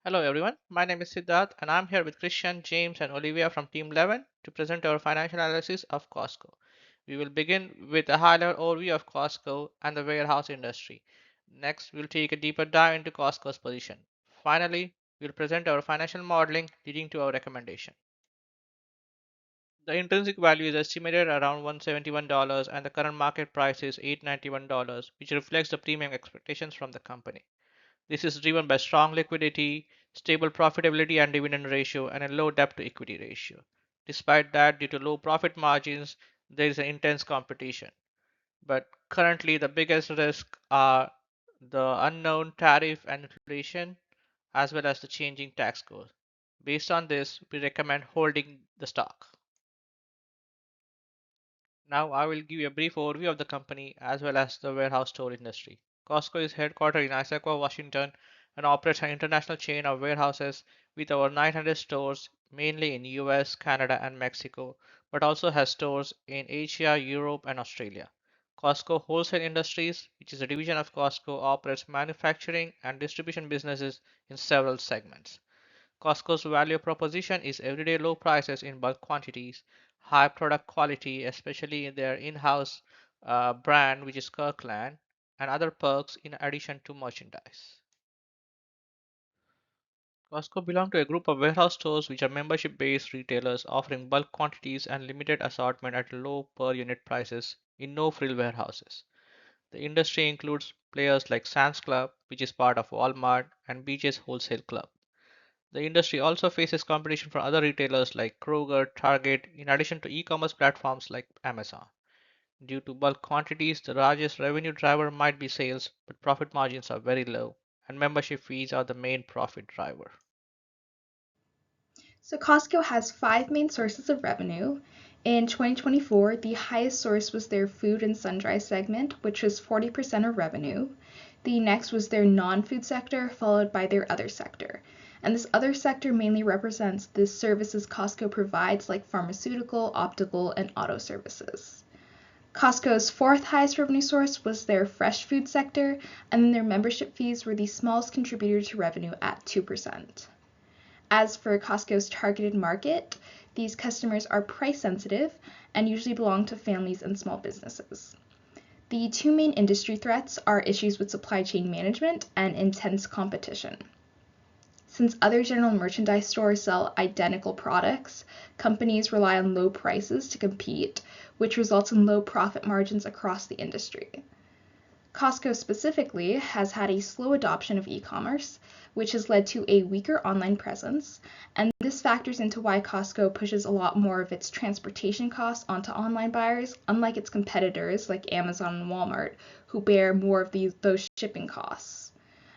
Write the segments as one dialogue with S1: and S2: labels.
S1: Hello everyone, my name is Siddharth and I'm here with Christian, James and Olivia from Team 11 to present our financial analysis of Costco. We will begin with a high-level overview of Costco and the warehouse industry. Next, we'll take a deeper dive into Costco's position. Finally, we'll present our financial modeling leading to our recommendation. The intrinsic value is estimated around $171 and the current market price is $891, which reflects the premium expectations from the company. This is driven by strong liquidity, stable profitability and dividend ratio, and a low debt to equity ratio. Despite that, due to low profit margins, there is an intense competition. But currently, the biggest risk are the unknown tariff and inflation, as well as the changing tax code. Based on this, we recommend holding the stock. Now, I will give you a brief overview of the company as well as the warehouse store industry. Costco is headquartered in Issaquah, Washington, and operates an international chain of warehouses with over 900 stores, mainly in US, Canada, and Mexico, but also has stores in Asia, Europe, and Australia. Costco Wholesale Industries, which is a division of Costco, operates manufacturing and distribution businesses in several segments. Costco's value proposition is everyday low prices in bulk quantities, high product quality, especially in their in-house brand, which is Kirkland, and other perks in addition to merchandise. Costco belongs to a group of warehouse stores which are membership-based retailers offering bulk quantities and limited assortment at low per unit prices in no-frill warehouses. The industry includes players like Sam's Club, which is part of Walmart, and BJ's Wholesale Club. The industry also faces competition from other retailers like Kroger, Target, in addition to e-commerce platforms like Amazon. Due to bulk quantities, the largest revenue driver might be sales, but profit margins are very low, and membership fees are the main profit driver.
S2: So Costco has five main sources of revenue. In 2024, the highest source was their food and sundry segment, which was 40% of revenue. The next was their non-food sector, followed by their other sector. And this other sector mainly represents the services Costco provides, like pharmaceutical, optical, and auto services. Costco's fourth highest revenue source was their fresh food sector, and then their membership fees were the smallest contributor to revenue at 2%. As for Costco's targeted market, these customers are price sensitive and usually belong to families and small businesses. The two main industry threats are issues with supply chain management and intense competition. Since other general merchandise stores sell identical products, companies rely on low prices to compete, which results in low profit margins across the industry. Costco specifically has had a slow adoption of e-commerce, which has led to a weaker online presence, and this factors into why Costco pushes a lot more of its transportation costs onto online buyers, unlike its competitors like Amazon and Walmart, who bear more of those shipping costs.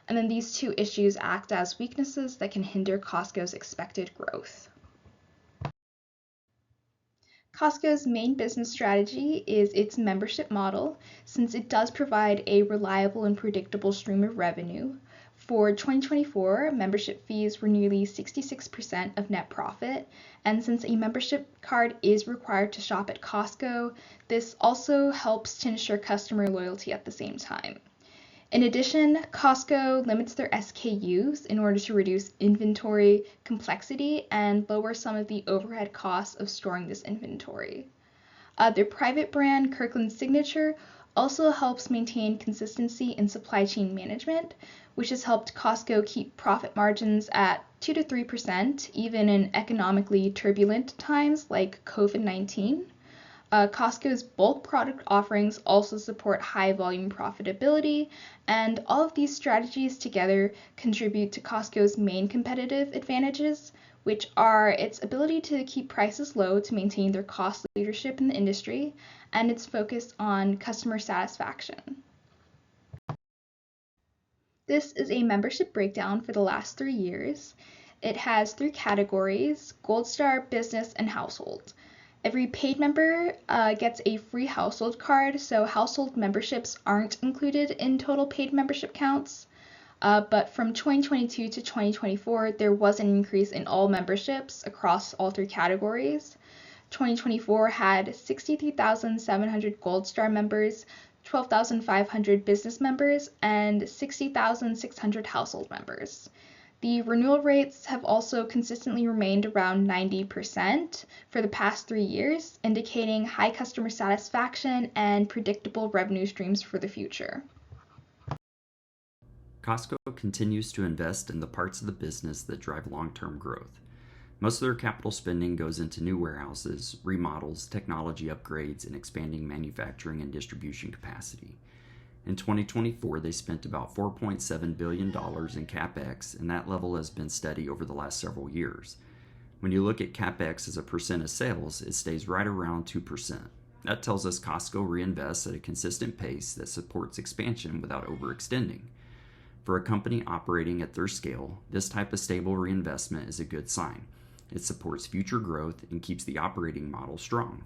S2: And then these two issues act as weaknesses that can hinder Costco's expected growth. Costco's main business strategy is its membership model, since it does provide a reliable and predictable stream of revenue. For 2024, membership fees were nearly 66% of net profit, and since a membership card is required to shop at Costco, this also helps to ensure customer loyalty at the same time. In addition, Costco limits their SKUs in order to reduce inventory complexity and lower some of the overhead costs of storing this inventory. Their private brand, Kirkland Signature, also helps maintain consistency in supply chain management, which has helped Costco keep profit margins at 2 to 3%, even in economically turbulent times like COVID 19. Costco's bulk product offerings also support high volume profitability, and all of these strategies together contribute to Costco's main competitive advantages, which are its ability to keep prices low to maintain their cost leadership in the industry, and its focus on customer satisfaction. This is a membership breakdown for the last 3 years. It has three categories: Gold Star, Business, and Household. Every paid member gets a free household card, so household memberships aren't included in total paid membership counts. But from 2022 to 2024, there was an increase in all memberships across all three categories. 2024 had 63,700 Gold Star members, 12,500 business members, and 60,600 household members. The renewal rates have also consistently remained around 90% for the past 3 years, indicating high customer satisfaction and predictable revenue streams for the future.
S3: Costco continues to invest in the parts of the business that drive long-term growth. Most of their capital spending goes into new warehouses, remodels, technology upgrades, and expanding manufacturing and distribution capacity. In 2024, they spent about $4.7 billion in CapEx, and that level has been steady over the last several years. When you look at CapEx as a percent of sales, it stays right around 2%. That tells us Costco reinvests at a consistent pace that supports expansion without overextending. For a company operating at their scale, this type of stable reinvestment is a good sign. It supports future growth and keeps the operating model strong.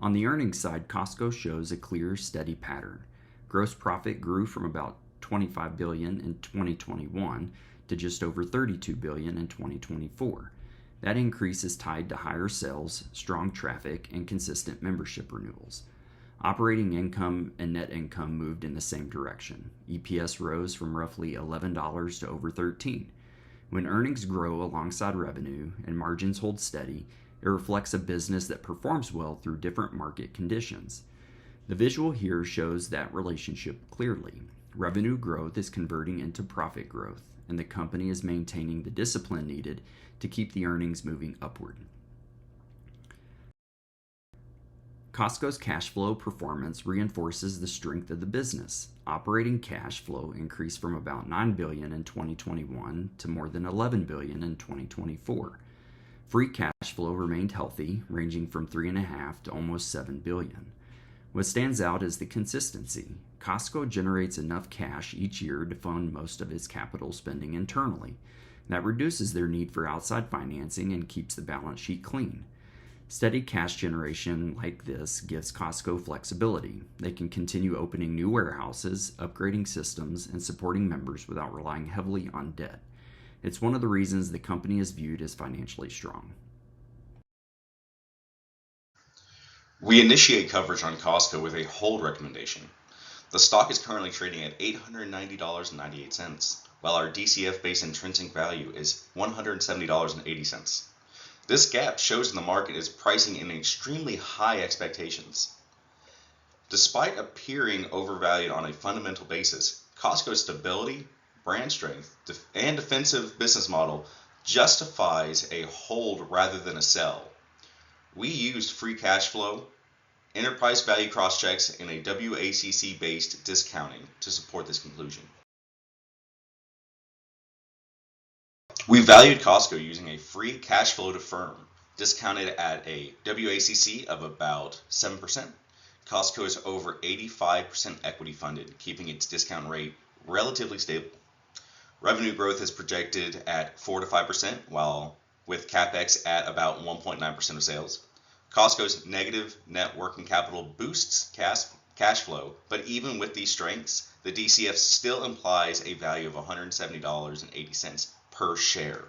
S3: On the earnings side, Costco shows a clear, steady pattern. Gross profit grew from about $25 billion in 2021 to just over $32 billion in 2024. That increase is tied to higher sales, strong traffic, and consistent membership renewals. Operating income and net income moved in the same direction. EPS rose from roughly $11 to over $13. When earnings grow alongside revenue and margins hold steady, it reflects a business that performs well through different market conditions. The visual here shows that relationship clearly. Revenue growth is converting into profit growth, and the company is maintaining the discipline needed to keep the earnings moving upward. Costco's cash flow performance reinforces the strength of the business. Operating cash flow increased from about $9 billion in 2021 to more than $11 billion in 2024. Free cash flow remained healthy, ranging from $3.5 to almost $7 billion. What stands out is the consistency. Costco generates enough cash each year to fund most of its capital spending internally. That reduces their need for outside financing and keeps the balance sheet clean. Steady cash generation like this gives Costco flexibility. They can continue opening new warehouses, upgrading systems, and supporting members without relying heavily on debt. It's one of the reasons the company is viewed as financially strong.
S4: We initiate coverage on Costco with a hold recommendation. The stock is currently trading at $890.98, while our DCF-based intrinsic value is $170.80. This gap shows the market is pricing in extremely high expectations. Despite appearing overvalued on a fundamental basis, Costco's stability, brand strength, and defensive business model justifies a hold rather than a sell. We used free cash flow, enterprise value cross-checks, and a WACC-based discounting to support this conclusion. We valued Costco using a free cash flow to firm, discounted at a WACC of about 7%. Costco is over 85% equity funded, keeping its discount rate relatively stable. Revenue growth is projected at 4 to 5%, while with CapEx at about 1.9% of sales. Costco's negative net working capital boosts cash flow, but even with these strengths, the DCF still implies a value of $170.80 per share.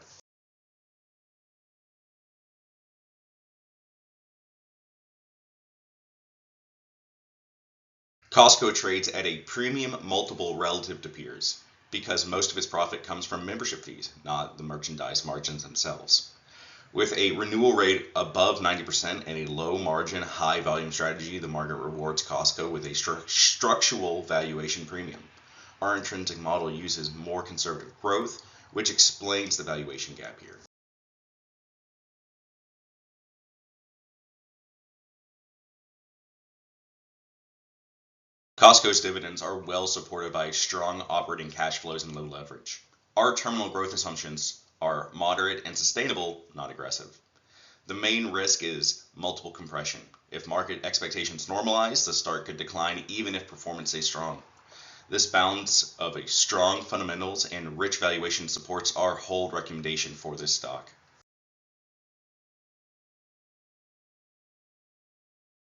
S4: Costco trades at a premium multiple relative to peers because most of its profit comes from membership fees, not the merchandise margins themselves. With a renewal rate above 90% and a low margin, high volume strategy, the market rewards Costco with a structural valuation premium. Our intrinsic model uses more conservative growth, which explains the valuation gap here. Costco's dividends are well supported by strong operating cash flows and low leverage. Our terminal growth assumptions are moderate and sustainable, not aggressive. The main risk is multiple compression. If market expectations normalize, the stock could decline even if performance stays strong. This balance of a strong fundamentals and rich valuation supports our hold recommendation for this stock.